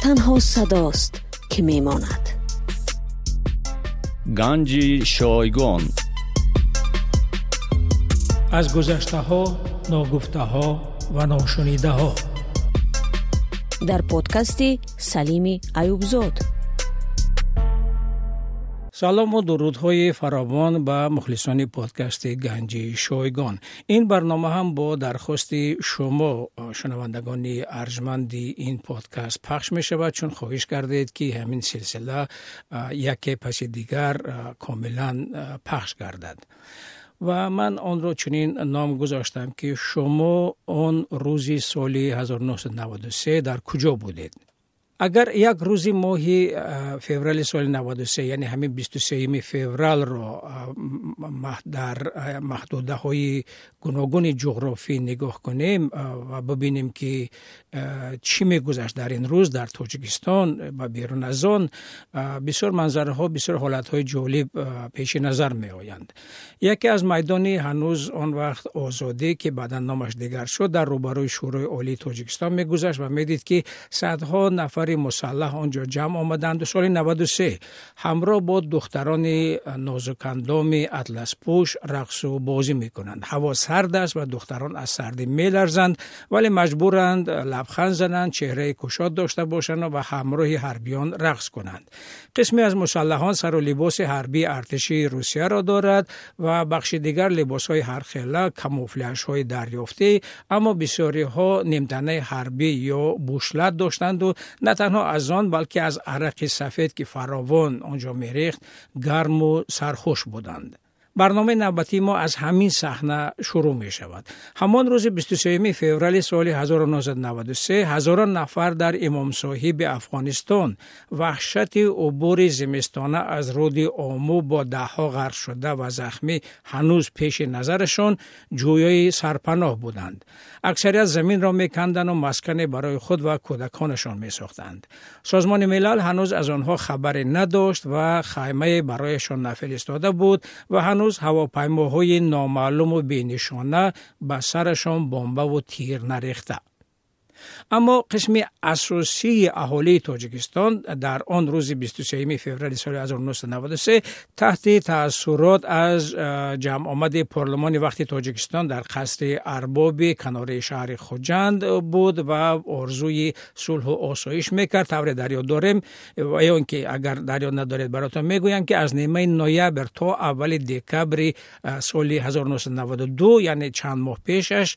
تنها صداست که میماند. گنج شایگان. از گذشته ها، ناگفته ها و ناشنیده ها. در پادکست سلیم ایوبزاد. سلام و درودهای فراوان به مخلصان پادکست گنج شایگان. این برنامه هم با درخواست شما شنوندگان ارجمند این پادکست پخش می شود، چون خواهش کردید که همین سلسله یک پس دیگر کاملا پخش گردد و من آن را چنین نام گذاشتم که شما آن روزی سال 1993 در کجا بودید؟ اگر یک روزی ماه فوریه سال 93 یعنی همین 23 فوریه را در محدوده های گوناگون جغرافی نگاه کنیم و ببینیم که چی میگذشت در این روز در تاجیکستان و بیرون از آن، بسیار منظره ها، بسیار حالت های جالب پیش نظر می آیند. یکی از میدانی هنوز آن وقت آزادی که بعدا نامش دیگر شد در روبروی شورای عالی تاجیکستان میگذشت و میدید که صدها نفر مسلح آنجا جمع آمدند و سال 93 همراه با دختران نازکاندام اطلس پوش رقص و بازی میکنند. هوا سرد است و دختران از سردی میلرزند، ولی مجبورند لبخند زنند، چهره گشاد داشته باشند و همراه حربیان رقص کنند. قسمی از مسلحان سر و لباس حربی ارتشی روسیه را دارد و بخش دیگر لباس های هرخیله، کاموفلاژ های دریافته، اما بسیاری ها نیمتنه حربی یا بوشلت داشتند و نه تنها از آن بلکه از عرق سفید که فراوان آنجا میریخت گرم و سرخوش بودند. برنامه نوبتی ما از همین صحنه شروع می شود. همان روز 23 فوریه سال 1993 هزاران نفر در امام صاحب افغانستان وحشت عبور زمستانه از رود آمو با دهها غرق شده و زخمی هنوز پیش نظرشان جویای سرپناه بودند. اکثریت زمین را میکندند و مسکن برای خود و کودکانشان میساختند. سازمان ملل هنوز از آنها خبری نداشت و خیمه برایشان نفرستاده بود و هنوز هواپیماهای نامعلوم و بی‌نشانه به سرشان بمب و تیر نریخته. اما قسم اساسی اهالی تاجیکستان در آن روز 23 فوریه سال 1993 تحت تأثیرات از جمع آمد پارلمان وقتی تاجیکستان در قصر ارباب کنار شهر خوجند بود و آرزوی صلح و آسایش میکرد. طور دریا داریم و یا اینکه اگر دریا ندارید براتون میگویم که از نیمه نوامبر تا اول دکبر سال 1992 یعنی چند ماه پیشش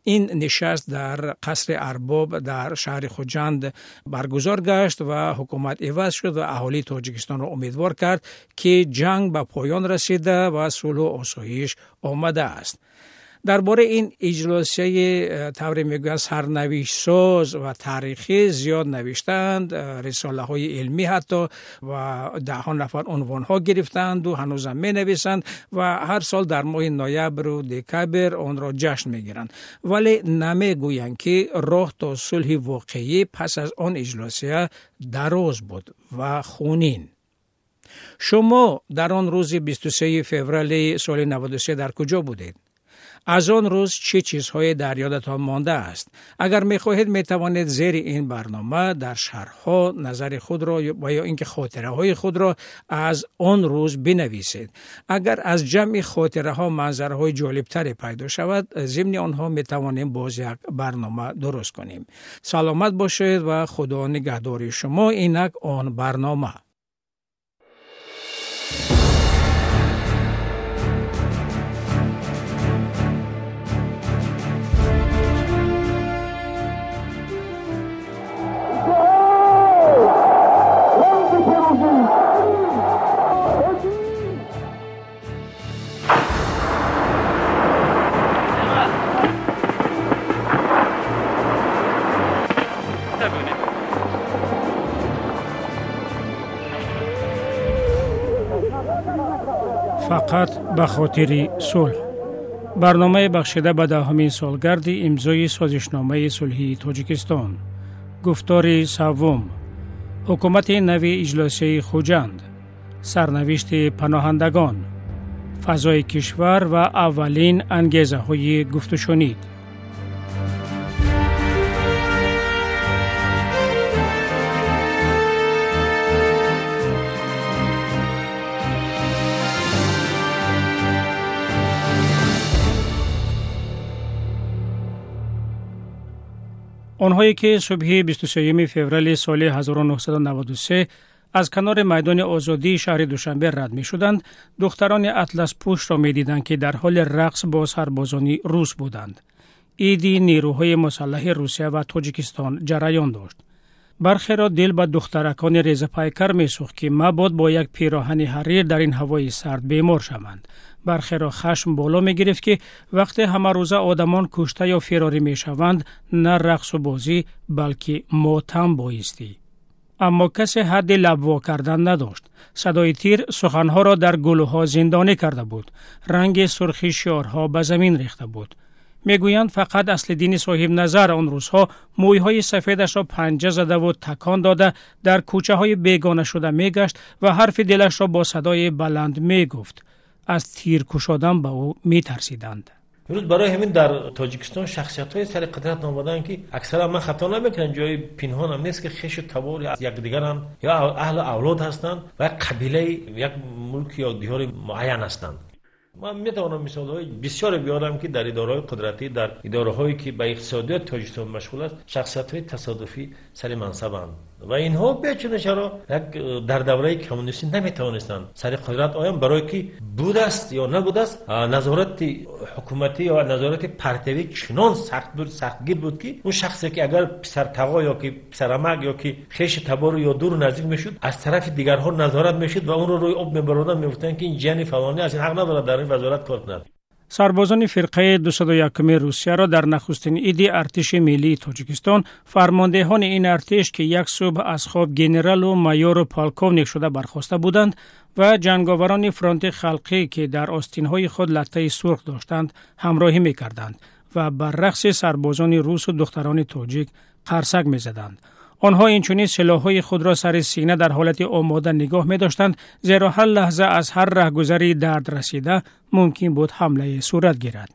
این نشست در قصر ارباب در شهر خوجند برگزار گشت و حکومت عوض شد و اهالی تاجیکستان را امیدوار کرد که جنگ به پایان رسیده و صلح و آسایش آمده است. درباره این اجلاسی طور میگویند سرنوشت ساز و تاریخی زیاد نوشتند، رساله های علمی حتی و ده نفر عنوان ها گرفتند و هنوز هم می نویسند و هر سال در ماه نوامبر و دکبر آن را جشن میگیرند، ولی نمیگویند که راه تا صلح واقعی پس از آن اجلاسی دراز بود و خونین. شما در آن روز 23 فوریه سال 93 در کجا بودید؟ از آن روز چه چیزهای در یادتان مانده است؟ اگر می‌خواهید می‌توانید زیر این برنامه در شرح‌ها نظر خود را و یا اینکه خاطره‌های خود را از آن روز بنویسید. اگر از جمع خاطره‌ها منظرهای جالب‌تری پیدا شود، ضمن آنها می‌توانیم باز یک برنامه درست کنیم. سلامت باشید و خدا نگهدار شما. اینک آن برنامه. فقط به خاطر صلح. برنامه بخشیده به دهمین سالگرد امضای سازشنامه صلحی تاجیکستان. گفتار سوم. حکومت نوی اجلاسی خوجند. سرنوشت پناهندگان. فضای کشور و اولین انگیزه های گفت و شنید. آنهایی که صبح 23 فوریه سال 1993 از کنار میدان آزادی شهر دوشنبه رد می شدند، دختران اطلس پوش را می دیدند که در حال رقص با سربازان روس بودند. عیدی نیروهای مسلح روسیه و تاجیکستان جریان داشت. برخی را دل به دخترکان ریزه پیکر می سوخت که مباد با یک پیراهن حریر در این هوای سرد بیمار شوند. برخی را خشم بالا می گرفت که وقتی همه روزه آدمان کشته یا فراری می شوند، نه رقص و بازی بلکه ماتم بایستی. اما کسی حد لب وا کردن نداشت. صدای تیر سخنها را در گلوها زندانی کرده بود. رنگ سرخی شعارها به زمین ریخته بود. میگویند فقط اصل دین صاحب نظر آن روزها مویهای سفیدش را پنجه زده و تکان داده در کوچه های بیگانه شده میگشت و حرف دلش را با صدای بلند میگفت. از تیر کشادن به او میترسیدند. امروز برای همین در تاجیکستان شخصیت‌های سر قدرت آمدن که اکثرا من خطا نمیکنم، جای پنهان هم نیست که خیش و تبار از یکدیگر هم یا اهل اولاد هستند و قبیله یک ملک یا دیار معین هستند. من میتوانم مثال‌های بسیار بیارم که در اداره‌های قدرتی، در اداره‌هایی که به اقتصادیات تاجیکستان مشغول است، شخصیت‌های تصادفی سر منصبند و اینها بچونه چرا در دوره کمونیستی نمیتوانستند سر قدرت آیند، برای که بود است یا نبود است نظارت حکومتی یا نظارت پرتوی چنان سختگیر بود که اون شخصی که اگر پسر تقا یا که پسرمک یا که خیش تبار یا دور نزدیک میشد، از طرف دیگرها نظارت میشد و اون رو روی آب میبردن، میگفتن که این جن فلانی است، حق نداره در این وزارت کار کند. سربازان فرقه 201 روسیه را در نخستین عید ارتش ملی تاجیکستان، فرماندهان این ارتش که یک صبح از خواب ژنرال و مایور و پالکوونیک شده برخاسته بودند و جنگاوران فرانت خلقی که در آستینهای خود لطه سرخ داشتند همراهی می‌کردند و بر رقص سربازان روس و دختران تاجیک قرصک می‌زدند. آنها اینچنین سلاح‌های خود را سر سینه در حالت آماده نگاه می‌داشتند، زیرا هر لحظه از هر رهگذری درد رسیده ممکن بود حمله صورت گیرد.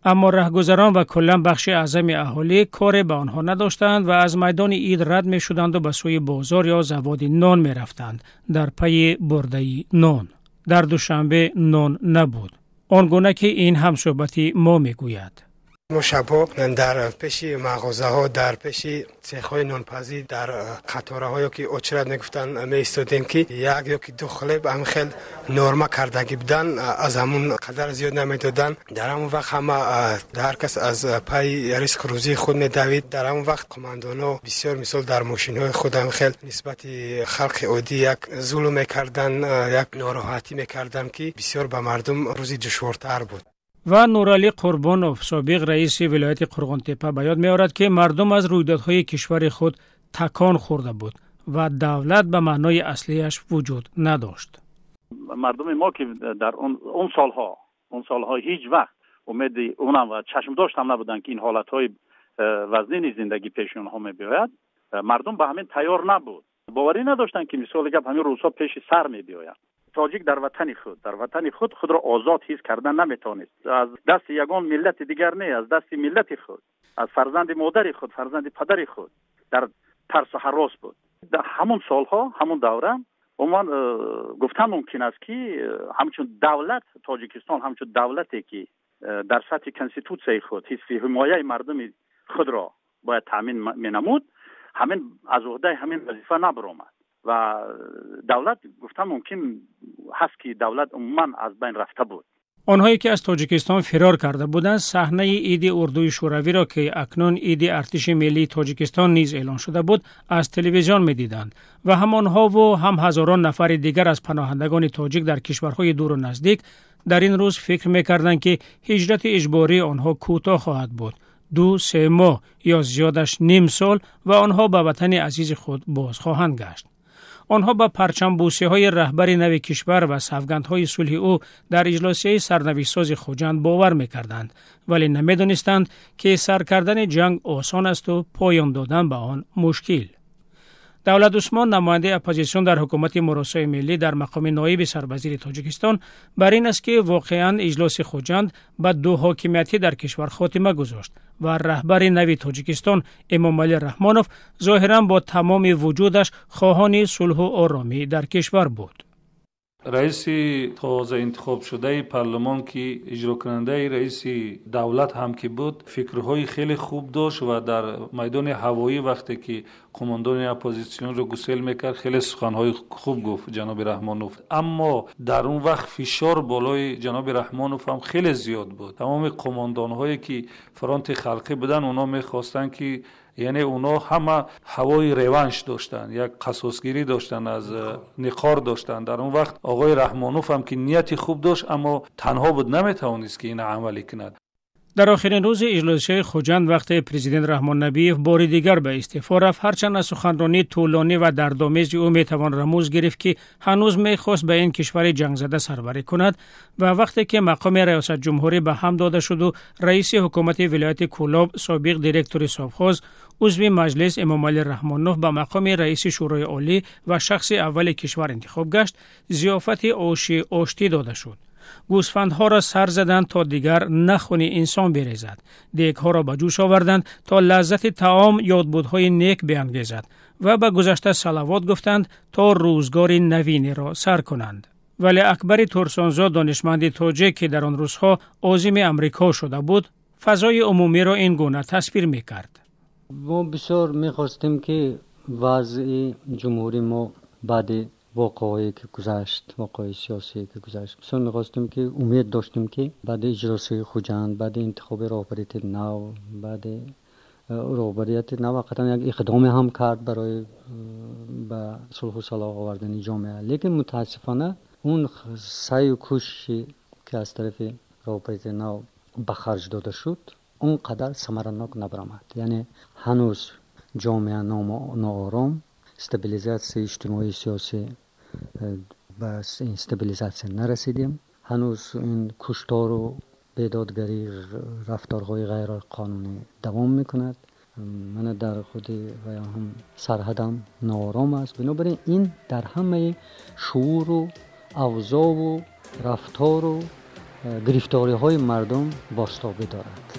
اما رهگذران و کلاً بخش اعظم اهالی کار به آنها نداشتند و از میدان عید رد می‌شدند و به سوی بازار یا زواد نان می‌رفتند در پی برده نان. در دوشنبه نان نبود. آنگونه که این همصحبتی ما می‌گوید. ما شبا در پیش مغازه ها، در پیش سیخ های نانپزی، در قطاره هایی که اچرت میگفتن می ایستادیم که یک یا که دو خلیب هم خیلی نرمه کردگی بودن، از همون قدر زیاد نمیدادن. در همون وقت همه هر کس از پای ریسک روزی خود میدوید. در همون وقت کماندان ها بسیار مثال در ماشین های خود هم خیلی نسبت خلق عادی یک ظلم میکردن، یک ناراحتی میکردن که بسیار به مردم روزی دشوارتر بود. و نورعلی قربانوف سابق رئیس ولایت قرغن‌تپه به یاد می‌آورد که مردم از رویدادهای کشور خود تکان خورده بود و دولت به معنای اصلیش وجود نداشت. مردم ما که در اون سالها هیچ وقت امید اونم و چشم داشت هم نبودن که این حالتهای وزنی زندگی پیش اونها می‌بیاید. مردم به همین تیار نبود. باوری نداشتن که مثال گپ همین روزها پیش سر می‌بیاید. تاجیک در وطن خود را آزاد حس کردن نمیتونست. از دست یگان ملت دیگر نه، از دست ملت خود، از فرزند مادر خود، فرزند پدر خود در ترس و هراس بود. در همون سالها، همون دوره عموما گفتن ممکن است که همچون دولت تاجیکستان، همچون دولتی که در سطح کنستیتوسیای خود حس حمایت مردم خود را باید تامین می‌نمود، همین از عهده همین وظیفه نبرآمد و دولت گفتم ممکن هست که دولت عموما از بین رفته بود. آنهایی که از تاجیکستان فرار کرده بودند صحنه عید اردوی شوروی را که اکنون عید ارتش ملی تاجیکستان نیز اعلان شده بود از تلویزیون می‌دیدند و هم آنها و هم هزاران نفر دیگر از پناهندگان تاجیک در کشورهای دور و نزدیک در این روز فکر می‌کردند که هجرت اجباری آنها کوتاه خواهد بود، 2-3 ماه یا زیادش نیم سال و آنها به وطن عزیز خود باز خواهند گشت. آنها با پرچم بوسی‌های رهبر نو کشور و سوگندهای صلح او در اجلاسیه سرنوشت‌ساز خوجند باور می‌کردند، ولی نمی‌دانستند که سر کردن جنگ آسان است و پایان دادن به آن مشکل. دولت عثمان نماینده اپوزیسیون در حکومت مراسای ملی در مقام نایب سروزیر تاجیکستان بر این است که واقعاً اجلاس خوجند به دو حاکمیتی در کشور خاتمه گذاشت و رهبر نو تاجیکستان امامعلی رحمانوف ظاهراً با تمام وجودش خواهان صلح و آرامی در کشور بود. رئیس تازه انتخاب شده پارلمان که اجرا کننده رئیس دولت هم که بود، فکرهای خیلی خوب داشت و در میدان هوایی وقتی که قماندان اپوزیسیون رو گسیل میکرد خیلی سخنهای خوب گفت جناب رحمانوف. اما در اون وقت فشار بالای جناب رحمانوف هم خیلی زیاد بود. تمام قماندان هایی که فرانت خلقی بودن اونا میخواستن که یعنی اونا همه هوای روانش داشتن، یک قصاصگیری داشتن، از نقار داشتن. در اون وقت آقای رحمانوف هم که نیتی خوب داشت اما تنها بود، نمیتوانست که این عملی کند. در آخرین روز اجلاس خوجند وقتی پرزیدنت رحمان نبیف بار دیگر به استعفا رفت، هرچند از سخنرانی طولانی و دردآمیز او میتوان رموز گرفت که هنوز میخواست به این کشور جنگ زده سربری کند و وقتی که مقام ریاست جمهوری به هم داده شد و رئیس حکومت ولایت کولاب سابق دیرکتور سابخاز عضو مجلس امام علی رحمانوف به مقام رئیس شورای عالی و شخص اول کشور انتخاب گشت، ضیافت آشتی داده شد. گوسفندها را سر زدند تا دیگر نخون انسان بریزد. دیگها را به جوش آوردند تا لذت طعام یادبودهای نیک بیانگیزد و به گذشته صلوات گفتند تا روزگار نوینی را سر کنند. ولی اکبر ترسانزاد دانشمند تاجیک که در آن روزها عازم امریکا شده بود، فضای عمومی را این گونه تصویر می‌کرد. ما بسیار می‌خواستیم که وضع جمهوری ما بعد واقعی که گذشت، واقعی سیاسی که گذشت، بسیار می‌خواستیم که امید داشتیم که بعد اجلاس خوجند، بعد انتخاب رهبریت نو، بعد رهبریت نو واقعا یک اقدام هم کرد برای به صلح و صلاح آوردن جامعه، لیکن متاسفانه اون سعی و کوششی که از طرف رهبریت نو به خرج داده شد اونقدر ثمرناک نبرآمد. یعنی هنوز جامعه ناآرام، استابیلیزاسیون اجتماعی سیاسی به این استابیلیزاسیون نرسیدیم. هنوز این کشتار و بیدادگری، رفتارهای غیر قانونی دوام میکند. من در خود و هم سرحدم ناآرام است. بنابراین این در همه شعور و اوضاع و رفتار و گرفتاری های مردم بازتابی دارد.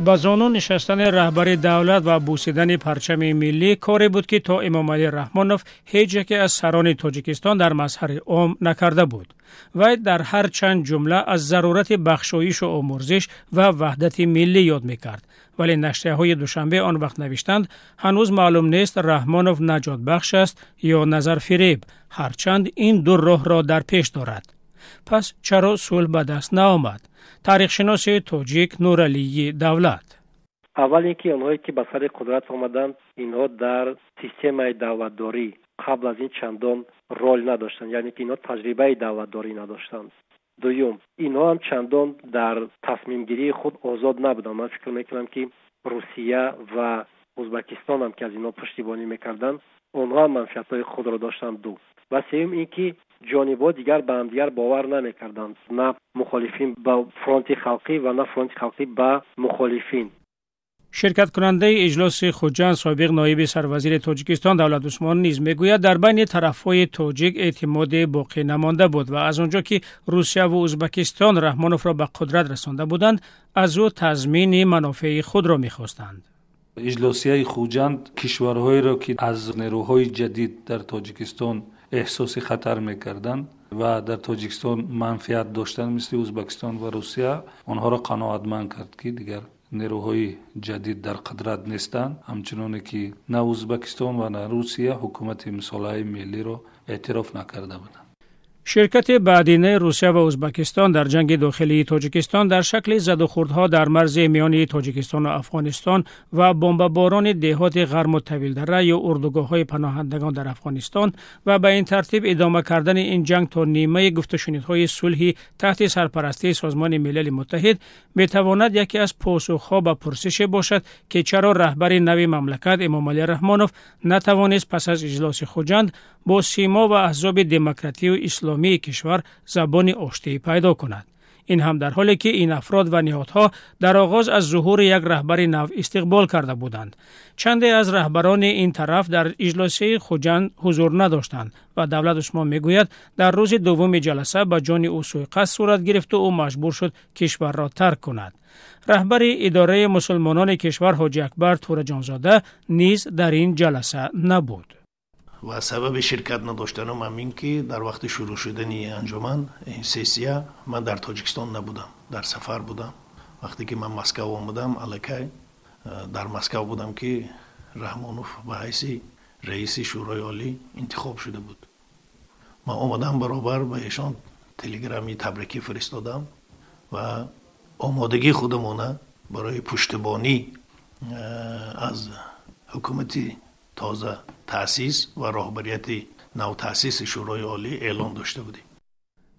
با زانو نشستن رهبر دولت و بوسیدن پرچم ملی کاری بود که تا امام علی رحمانوف هیچ یک از سران تاجیکستان در مظهر عام نکرده بود. و در هر چند جمله از ضرورت بخشایش و آمرزش و وحدت ملی یاد میکرد. ولی نشریه های دوشنبه آن وقت نوشتند هنوز معلوم نیست رحمانوف نجات بخش است یا نظر فریب، هرچند این دو راه را در پیش دارد. پس چرا صلح به دست نآمد؟ تاریخ شناس تاجیک نورعلی دولت: اول اینکه آنهایی که به سر قدرت آمدند اینها در سیستم دولتداری قبل از این چندان رول نداشتند، یعنی که اینها تجربه دولتداری نداشتند. دوم، اینها هم چندان در تصمیم گیری خود آزاد نبودند. من فکر میکنم که روسیه و ازبکستان هم که از اینها پشتیبانی میکردند اونها هم منفعت‌های خود را داشتند. دو و سوم اینکه جانب‌ها دیگر به هم دیگر باور نمی‌کردند، نه مخالفین با فرانت خلقی و نه فرانت خلقی با مخالفین. شرکت کننده اجلاس خوجند سابق نایب سروزیر تاجیکستان دولت عثمانی نیز میگوید در بین طرف‌های تاجیک اعتماد باقی نمانده بود و از آنجا که روسیه و ازبکستان رحمانوف را به قدرت رسانده بودند از او تضمین منافع خود را می‌خواستند. اجلاسیه خوجند کشورهایی را که از نیروهای جدید در تاجیکستان احساس خطر میکردند و در تاجیکستان منفعت داشتن مثل ازبکستان و روسیه، آنها را قناعتمند کرد که دیگر نیروهای جدید در قدرت نیستند، همچنان که نه ازبکستان و نه روسیه حکومت مصالحه ملی را اعتراف نکرده بودند. شرکت بعدینه روسیه و ازبکستان در جنگ داخلی تاجیکستان در شکل زدوخوردها در مرز میان تاجیکستان و افغانستان و بمباران دهات غرم طویل دره یا اردوگاه‌های پناهندگان در افغانستان و به این ترتیب ادامه کردن این جنگ تا نیمه گفت‌وشنیدهای صلحی تحت سرپرستی سازمان ملل متحد می‌تواند یکی از پاسخ‌ها به پرسش باشد که چرا رهبر نوی مملکت امام علی رحمانوف نتوانست پس از اجلاس خوجند با سیما و احزاب دموکراتی و اسلامی کشور زبان آشتی پیدا کند. این هم در حالی که این افراد و نهادها در آغاز از ظهور یک رهبر نو استقبال کرده بودند. چندی از رهبران این طرف در اجلاس خوجند حضور نداشتند و دولت عثمان میگوید در روز دوم جلسه به جان او سوءقصد صورت گرفت و او مجبور شد کشور را ترک کند. رهبر اداره مسلمانان کشور حاجی اکبر تورجانزاده نیز در این جلسه نبود. و سبب شرکت نداشتنم همین که در وقت شروع شدن انجمن این سسیه من در تاجیکستان نبودم، در سفر بودم. وقتی که من مسکو آمدم الکی در مسکو بودم که رحمانوف به حیث رئیس شورای عالی انتخاب شده بود. من آمدم برابر به ایشان تلگرامی تبریکی فرستادم و آمادگی خودمونه برای پشتیبانی از حکومتی تازه تأسیس و راهبریت نو تأسیس شورای عالی اعلان داشته بودیم.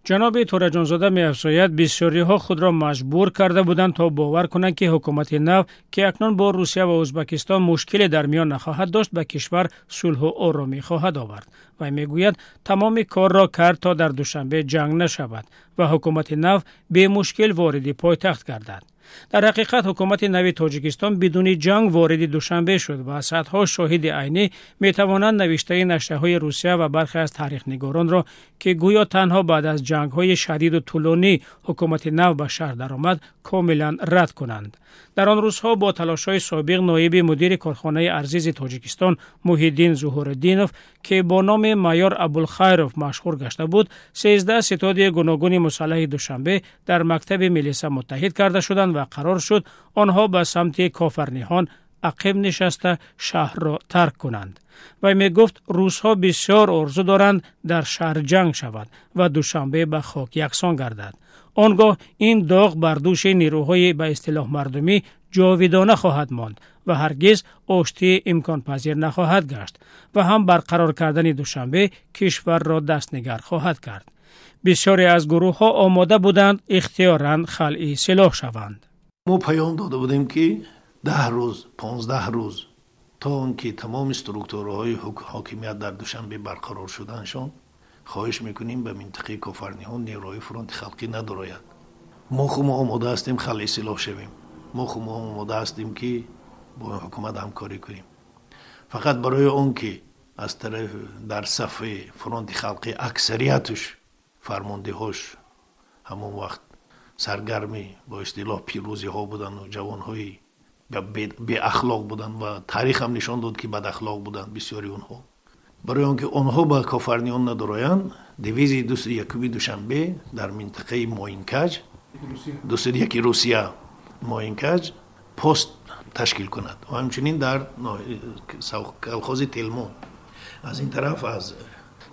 جناب تورجانزاده می‌افزاید بسیاری‌ها خود را مجبور کرده بودند تا باور کنند که حکومت نو که اکنون با روسیه و ازبکستان مشکلی در میان نخواهد داشت به کشور صلح و آرامی خواهد آورد. و میگوید تمام کار را کرد تا در دوشنبه جنگ نشود و حکومت نو به مشکل وارد پایتخت گردد. در حقیقت حکومت نوی تاجیکستان بدون جنگ وارد دوشنبه شد و صدها شاهد عینی می توانند نوشته نشریه‌های روسیه و برخی از تاریخ‌نگاران را که گویا تنها بعد از جنگ‌های شدید و طولانی حکومت نو به شهر درآمد کاملا رد کنند. در آن روزها با تلاش‌های سابق نایب مدیر کارخانه ارزیز تاجیکستان محیدین ظهورالدینوف که با نام مایور ابوالخیروف مشهور گشته بود 13 ستاد گوناگون مسلح دوشنبه در مکتب ملیسا متحد کرده شدند و قرار شد آنها به سمت کافرنیهان عقب نشسته شهر را ترک کنند. و می گفت روس‌ها بسیار آرزو دارند در شهر جنگ شود و دوشنبه به خاک یکسان گردد. آنگاه این داغ بر دوش نیروهای به اصطلاح مردمی جاویدانه خواهد ماند و هرگز آشتی امکان پذیر نخواهد گشت و هم برقرار کردن دوشنبه کشور را دستنگر خواهد کرد. بسیاری از گروه ها آماده بودند اختیاراً خلع سلاح شوند. ما پیام داده بودیم که 10 روز 15 روز تا اونکه تمام استروکتورهای حاکمیت در دوشنبه برقرار شدنشان خواهش میکنیم به منطقه کافرنیهان نیروهای فرانت خلقی ندراید. ما آماده هستیم خلع سلاح شویم. ما آماده هستیم که با حکومت همکاری کنیم. فقط برای اون که از طرف در صف فرانت خلقی اکثریتش فرماندهاش همون وقت سرگرمی با اصطلاح پیروزی ها بودن و جوان های بی اخلاق بودن و تاریخ هم نشان داد که بد اخلاق بودن بسیاری اونها. برای آنکه آنها با کافرنیان ندارایند دیویز 21 دوشنبه در منطقه ماینکج 21 روسیه ماینکج پست تشکیل کند و همچنین در کلخاز تلمون از این طرف از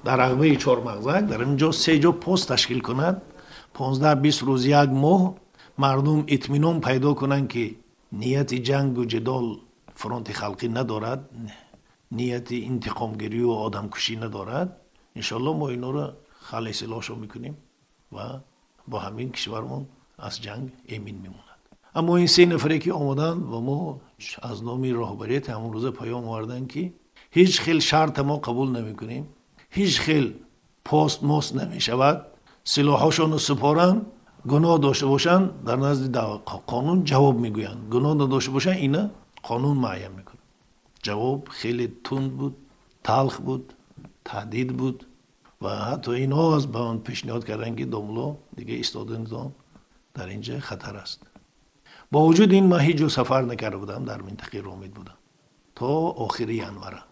در عقبه چهارمغزک در اینجا 3 جا پست تشکیل کند. 15-20 روز یک ماه مردم اطمینان پیدا کنند که نیت جنگ و جدال فرانت خلقی ندارد، نیت انتقامگیری و آدمکشی ندارد. انشالله ما اینا رو خلع سلاحشو میکنیم و با همین کشورمون از جنگ امین میموند. اما این 3 نفری که آمدن و ما از نام راهبریت همون روز پیام آوردن که هیچ خیل شرط ما قبول نمیکنیم، هیچ خیل پست ماست نمیشود، سلاحاشون رو سپارن، گناه داشته باشن در نزد قانون جواب میگوین، گناه نداشته باشن اینا قانون معین میکنه. جواب خیلی تند بود، تلخ بود، تهدید بود و حتی اینا از به من پیشنهاد کردن که داملا دیگه ایستادنتان در اینجا خطر است. با وجود این من هیچ جا سفر نکرده بودم، در منطقه رومید بودم تا آخر ینوره.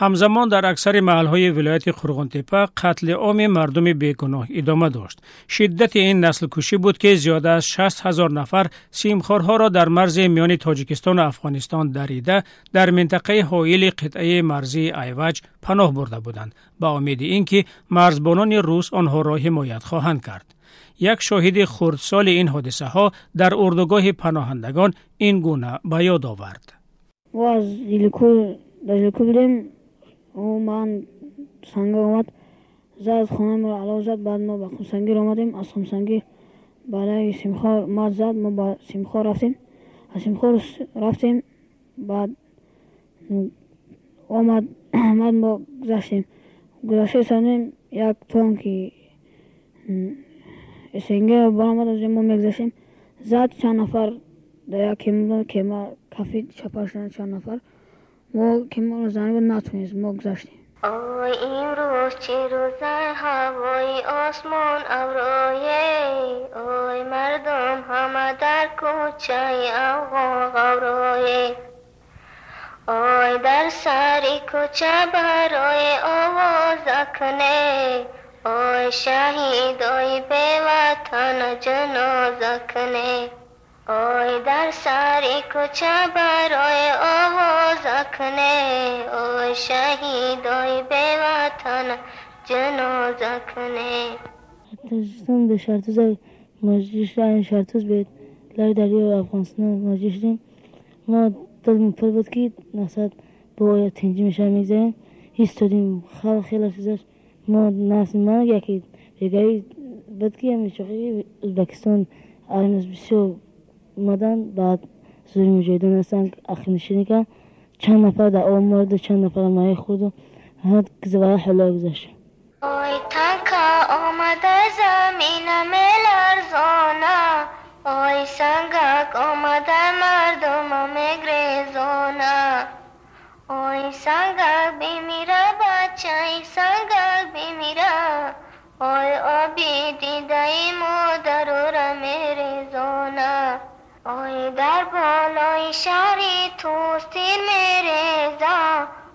همزمان در اکثر محلهای ولایت قرغن‌تپه قتل عام مردم بیگناه ادامه داشت. شدت این نسل کشی بود که زیاده از 60,000 نفر سیمخوارها را در مرز میان تاجیکستان و افغانستان دریده در منطقه حائل قطعه مرزی ایوج پناه برده بودند با امید اینکه مرزبانان روس آنها را حمایت خواهند کرد. یک شاهد خردسال این حادثه ها در اردوگاه پناهندگان این گونه به یاد آورد. و از هلیکوپتر بودیم و من سنگ آمد زد خانه ما علاوه زد. بعد ما به خمسنگی آمدیم. از خمسنگی برای سیمخوار ما زد. ما با سیمخوار رفتیم. از سیمخوار رفتیم. بعد آمد ما گذشته سنیم یک تانکی سنگه برآمد. از ما میگذشتیم زد چند نفر در یک کیمه کفی چپاشتن چند نفر. ما کیمه رو زنی بود نتونیست. ما گذشتیم. آی امروز چه روزه هوای آسمان ابرویه آی مردم همه در کوچه آقا غورویه آی در سری کوچه برای آواز کنه آی شهید آی به وطن جنازه کنه آی در سری کوچه برای آواز کنه آی شهید آی به وطن جنازه کنه. تاجیکستان به شرطوز ماجیشتن شرطوز به لای دریا افغانستان ماجیشتیم. ما دلمون پر بود که نصد با تنجی میشه میگذاریم ایستادیم. خیلی چیزاش ما نسیم ما یکی بگایی بود که همی چاقی ازبکستان آینوز بسیار اومدن. بعد زوری مجاهدین هستن اخی نشینی که چند نفر در آب مرد چند نفر مایه خورد و همه زبایه حلا گذاشت. آی تنکا آمده زمین ملرزانه آی سنگک آمده مردم مگریزانه آی سنگک بمیره بچه ای سنگک بمیره آی آبی دیده ای مادر را میریزانه آی در بالای شهری توستین میریزه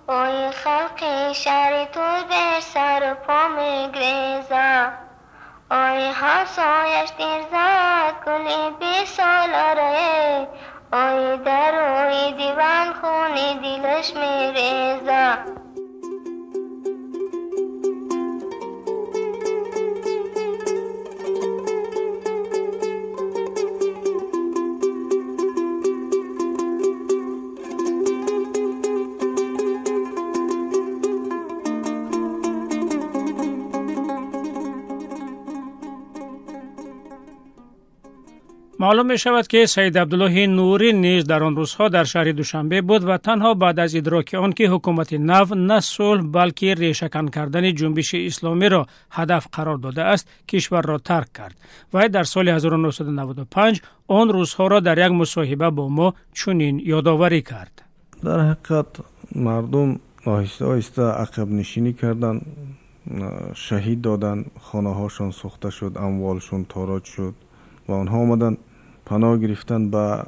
آی خلقی شهری تو به سر پا میگریزه آی همسایش دیر زد گلی 20 سالاره آی در روی دیوان خونی دیلش میریزه. معلوم می شود که سید عبدالله نوری نیز در آن روزها در شهر دوشنبه بود و تنها بعد از ادراک آن که حکومت نو نه صلح بلکه ریشه‌کن کردن جنبش اسلامی را هدف قرار داده است کشور را ترک کرد. و در سال 1995 آن روزها را در یک مصاحبه با ما چنین یادآوری کرد. در حقیقت مردم آهسته آهسته عقب نشینی کردن، شهید دادن، خانه هاشون سوخته شد، اموالشون تاراج شد و آنها آمدن پناه گرفتن به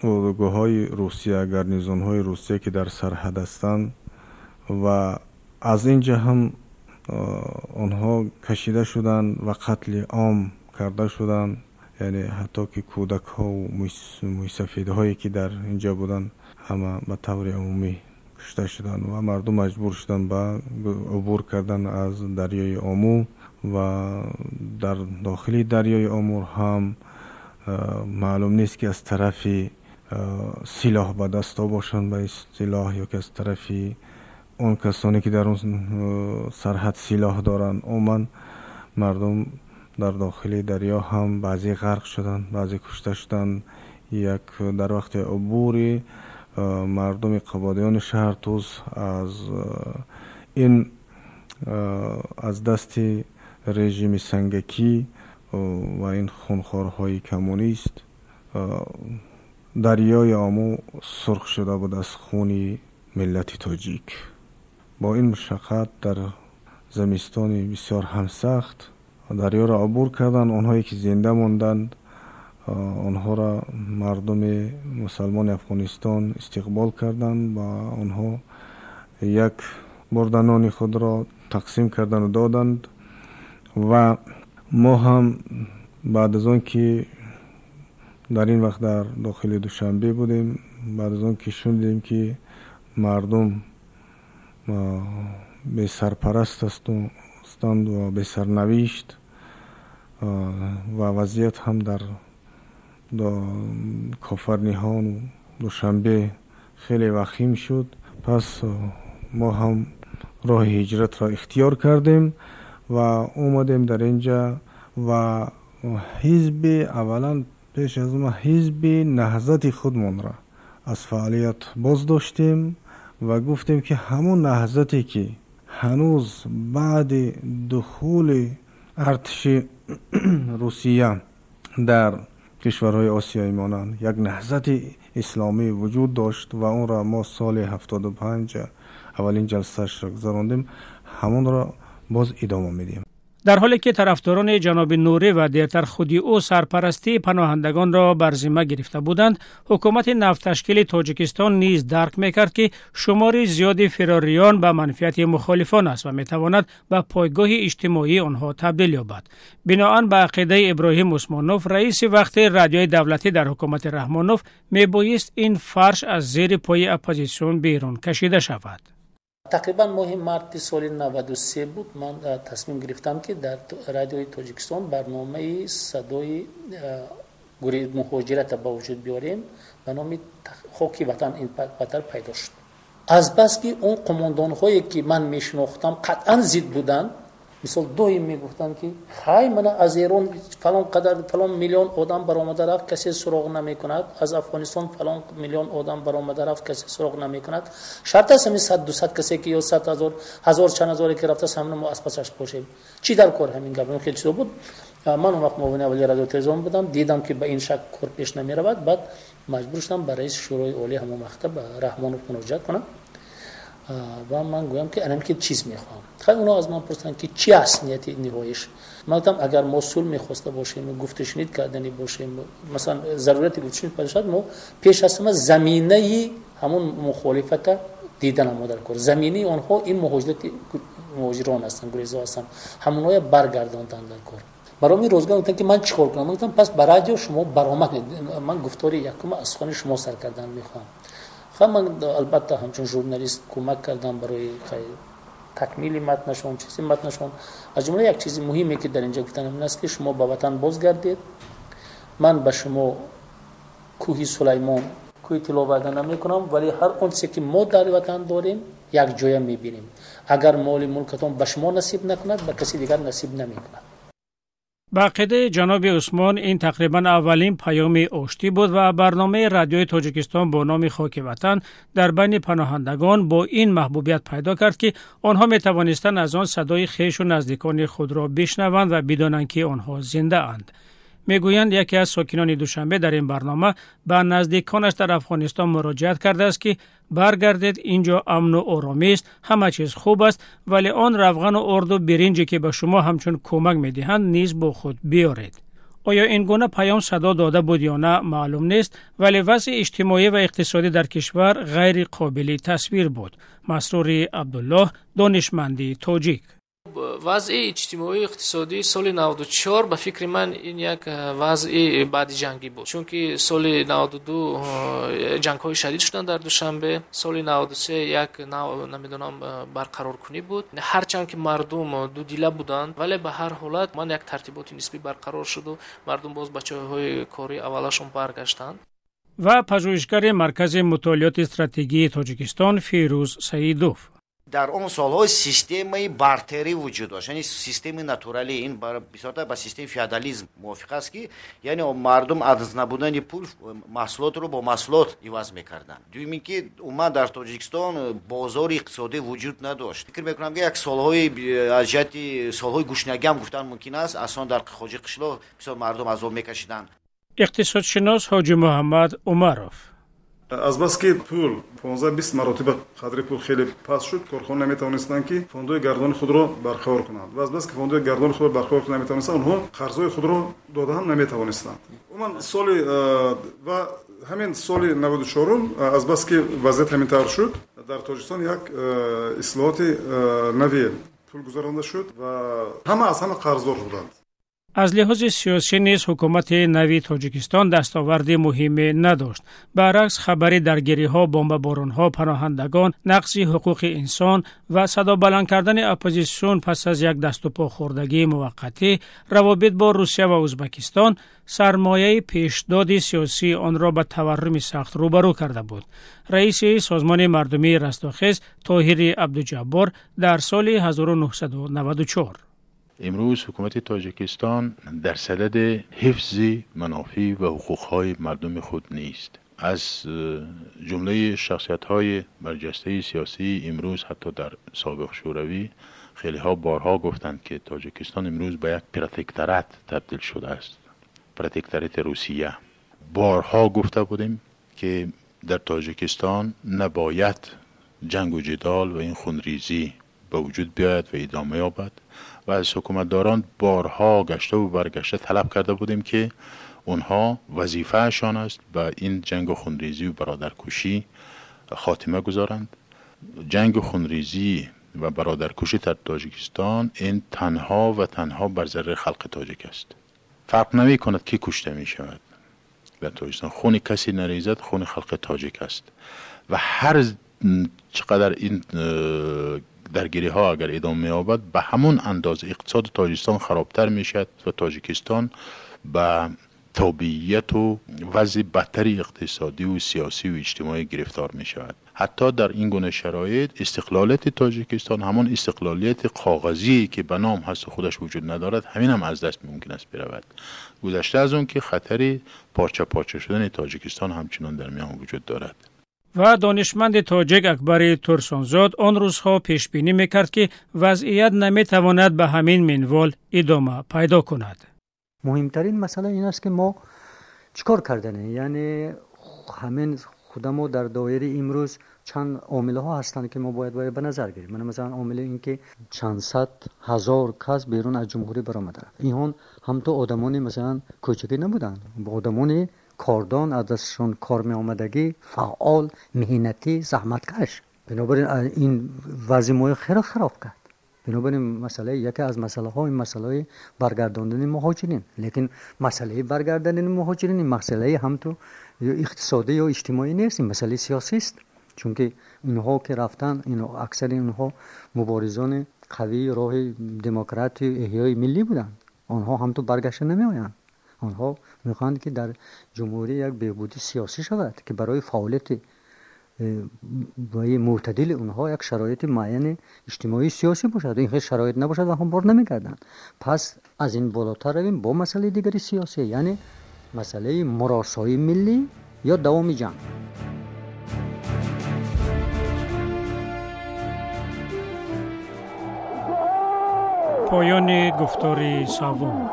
اردوگاه‌های روسیه، گارنیزون‌های روسیه که در سرحد هستند و از اینجا هم آنها کشیده شدند و قتل عام کرده شدند. یعنی حتی که کودک ها و موسفید هایی که در اینجا بودند همه به طور عمومی کشته شدند و مردم مجبور شدند به عبور کردن از دریای آمو و در داخلی دریای آمو هم معلوم نیست که از طرف سلاح به دست باشند به سلاح یا که از طرف اون کسانی که در اون سرحد سلاح دارند اومن. مردم در داخل دریا هم بعضی غرق شدند، بعضی کشته شدند. یک در وقت عبور مردم قبادیان شهرتوز از دست رژیم سنگکی و این خونخوارهای کمونیست دریای آمو سرخ شده بود از خون ملت تاجیک. با این مشقت در زمستان بسیار هم سخت دریا را عبور کردند. آنهایی که زنده ماندند آنها را مردم مسلمان افغانستان استقبال کردند و آنها یک بردنان خود را تقسیم کردن و دادند و ما هم بعد از آن که در این وقت در داخل دوشنبه بودیم، بعد از آن که شنیدیم که مردم به سرپرست هستند و به سرنوشت و وضعیت هم در کافرنیهان و دوشنبه خیلی وخیم شد، پس ما هم راه هجرت را اختیار کردیم و اومدیم در اینجا و حزب اولا پیش از ما حزب نهضت خودمان را از فعالیت باز داشتیم و گفتیم که همون نهضتی که هنوز بعد دخول ارتش روسیه در کشورهای آسیایی مانند یک نهضت اسلامی وجود داشت و اون را ما سال 75 اولین جلسه‌اش را گذراندیم، همون را باز ادامه میدیم. در حالی که طرفداران جناب نوری و دیرتر خودی او سرپرستی پناهندگان را بر ذمه گرفته بودند، حکومت نفت تشکیل تاجیکستان نیز درک میکرد که شماری زیادی فراریان به منفعت مخالفان است و میتواند به پایگاه اجتماعی آنها تبدیل یابد. بناهن به عقیده ابراهیم عثمانوف، رئیس وقت رادیوی دولتی در حکومت رحمانوف، میبایست این فرش از زیر پای اپوزیسیون بیرون کشیده شود. تقریبا ماه مارت سال 93 بود من تصمیم گرفتم که در رادیوی تاجیکستان برنامه صدای مهاجرت به وجود بیاریم به نام خاک وطن این وطن پیدا شد. از بس که اون قماندان هایی که من میشناختم قطعا ضد بودن، مثال دوی میگفتن که خای من از ایران فلان قدر فلان میلیون آدم برآمده رفت کسی سراغ نمیکند، از افغانستان فلان میلیون آدم برآمده رفت کسی سراغ نمیکند، شرط است همین 100 200 کسی که یا 100,000 1000 چند هزاری که رفته همون ما از پسش باشیم. چی در کار همین گپ خیلی چیزا بود. من اون وقت معاون اولیه رادیو تلویزیون بودم، دیدم که به این شکل کار پیش نمی رود، بعد مجبور شدم برای رئیس شورای عالی همون مکتب رحمانوف مراجعه کنم و من گویم که الان که چیز میخوام. خیلی اونا از من پرسیدن که چی است نیت نهاییش. من گفتم اگر ما صلح میخواسته باشیم، گفته شنید کردنی باشیم، مثلا ضرورتی گفته شنید پیدا شد، ما پیش از همه زمینه همون مخالفت دیدن ما در کار، زمینه آنها این مهاجران هستن، گریزا هستن، همونها برگرداندن در کار. برای می روزگار گفتن که من چیکار کنم؟ من گفتم پس برای شما برآمد من گفتاری یکم از خانه شما سر کردن میخوام. من البته همچون ژورنالیست کمک کردم برای تکمیل متنشون، چیزی متنشون. از جمله یک چیزی مهمی که در اینجا گفتن این است که شما به وطن بازگردید. من به شما کوه سلیمان، کوه طلا وعده نمیکنم، ولی هر آنچه که ما در وطن داریم یک جای میبینیم. اگر مال ملکتون به شما نصیب نکند به کسی دیگر نصیب نمیکند. به عقیده جناب عثمان این تقریبا اولین پیام آشتی بود و برنامه رادیوی تاجیکستان با نام خاک وطن در بین پناهندگان با این محبوبیت پیدا کرد که آنها می توانستند از آن صدای خویش و نزدیکان خود را بشنوند و بدانند که آنها زنده اند. میگویند یکی از ساکنان دوشنبه در این برنامه به نزدیکانش در افغانستان مراجعت کرده است که برگردید، اینجا امن و آرامی است، همه چیز خوب است، ولی آن روغن و آرد و برنجی که به شما همچون کمک میدهند نیز با خود بیارید. آیا این گونه پیام صدا داده بود یا نه معلوم نیست، ولی وضع اجتماعی و اقتصادی در کشور غیر قابل تصویر بود. مسرور عبدالله، دانشمندی تاجیک. وضع اجتماعی اقتصادی سال 94 به فکر من این یک وضع بعد جنگی بود، چون که سال 92 جنگ های شدید شدن در دوشنبه، سال 93 یک نمیدونم برقرار کنی بود، هرچند که مردم دو دیله بودند ولی به هر حالت من یک ترتیبات نسبی برقرار شد و مردم باز بچه‌های کاری اولشون برگشتند. و پژوهشگر مرکز مطالعات استراتژی تاجیکستان فیروز سعیدوف: در اون سال‌ها سیستم بارتری وجود داشت، یعنی سیستم ناتورالی. این بسیار با سیستم فئودالیسم موافق است که یعنی مردم از نبودن پول محصولات رو با محصولات عوض می‌کردند. دومی که اومد در تاجیکستان بازار اقتصادی وجود نداشت. فکر می‌کنم که یک سال‌های از جهت سال‌های گشنگی هم گفتن ممکن است اصلا در خواجه قشلا بسیار مردم عذاب می‌کشیدند. اقتصادشناس حاجی محمد عمروف: از بس که پول 15-20 مراتب قدر پول خیلی پس شد، کارخانه نمیتوانستند که فوندوی گردان خود را برقرار کنند و از بس که فوندوی گردان خود را برقرار کنند نمیتوانستند، اونها قرضای خود را داده هم نمیتوانستند. من سال و همین سال 94 از بس که وضعیت همین طور شد، در تاجیکستان یک اصلاحات نوی پول گذرانده شد و همه از همه قرضدار بودند. از لحاظ سیاسی نیز حکومت نوی تاجیکستان دستاورد مهمی نداشت. برعکس خبری درگیری‌ها، بمباران‌ها، پناهندگان، نقض حقوق انسان و صدا بلند کردن اپوزیسیون پس از یک دست و پا خوردگی موقتی روابط با روسیه و ازبکستان سرمایه پیشداد سیاسی آن را به تورم سخت روبرو کرده بود. رئیس سازمان مردمی رستاخیز طاهر عبدالجبار در سال 1994 امروز حکومت تاجیکستان در صدد حفظ منافع و حقوق‌های مردم خود نیست. از جمله شخصیت‌های برجسته سیاسی امروز حتی در سابق شوروی خیلی ها بارها گفتند که تاجیکستان امروز به یک پروتکتورات تبدیل شده است. پروتکتورات روسیه. بارها گفته بودیم که در تاجیکستان نباید جنگ و جدال و این خونریزی به وجود بیاید و ادامه یابد و از حکومتداران بارها گشته و برگشته طلب کرده بودیم که اونها وظیفه‌شان است به این جنگ و خونریزی و برادرکشی خاتمه گذارند. جنگ و خونریزی و برادرکشی در تاجیکستان این تنها و تنها بر ضرر خلق تاجیک است. فرق نمی کند کی کشته می شود. در تاجیکستان خون کسی نریزد، خون خلق تاجیک است و هر چقدر این درگیری ها اگر ادامه یابد به همون اندازه اقتصاد تاجیکستان خرابتر می شود و تاجیکستان به تابعیت و وضع بدتری اقتصادی و سیاسی و اجتماعی گرفتار می شود. حتی در این گونه شرایط استقلالیت تاجیکستان، همون استقلالیت کاغذی که به نام هست و خودش وجود ندارد، همین هم از دست ممکن است برود. گذشته از اون که خطر پارچه پارچه شدن تاجیکستان همچنان در میان وجود دارد. و دانشمند تاجیک اکبر ترسانزاد آن روزها پیش بینی میکرد که وضعیت نمیتواند به همین منوال ادامه پیدا کند. مهمترین مسئله این است که ما چیکار کردنه، یعنی همین خودمو در دایره امروز چند عامل ها هستند که ما باید به نظر گیریم. من مثلا عامل این که چند صد هزار کس بیرون از جمهوری برآمده. اینها هم تو آدمانی مثلا کوچکی نبودن، آدمانی کاردان، از دستشون کار می آمدگی، فعال، مهنتی، زحمتکش. بنابراین این وضع ما خیلی خراب کرد. بنابراین مسئله یکی از مسئله ها این مسئله برگرداندن مهاجرین، لیکن مسئله برگرداندن مهاجرین این مسئله هم تو اقتصادی یا اجتماعی نیست، این مسئله سیاسی است. چون که اینها که رفتن، اینها اکثر اینها مبارزان قوی راه دموکراسی احیای ملی بودند، آنها هم تو برگشته نمی آیند. آنها میخواهند که در جمهوری یک بهبودی سیاسی شود که برای فعالیت معتدل اونها یک شرایط معین اجتماعی سیاسی باشد. این شرایط نباشد و هم بار نمیگردند. پس از این بالاتر رویم با مسئله دیگری سیاسی، یعنی مسئله مراسای ملی یا دوام جنگ. پایان گفتار سوم.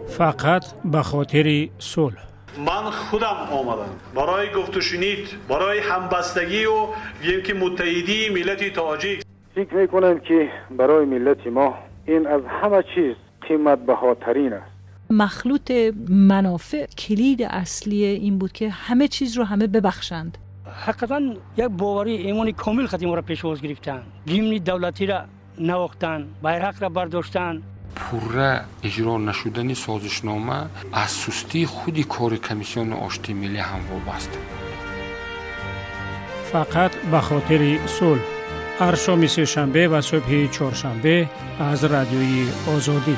فقط به خاطر صلح. من خودم آمدم برای گفت و شنید، برای همبستگی و یکی متحدی ملت تاجیک. فکر میکنم که برای ملت ما این از همه چیز قیمت بهاترین است. مخلوط منافع کلید اصلی این بود که همه چیز رو همه ببخشند. حقیقتا یک باوری ایمان کامل خدمت را پیش باز گرفتن، گیمنی دولتی را نواختن، بیرق را برداشتن. پوره اجرا نشدن سازشنامه از سستی خودی کار کمیسیون آشتی ملی هم وابسته. فقط به خاطر صلح. هر شام سه شنبه و صبح چهارشنبه از رادیوی آزادی.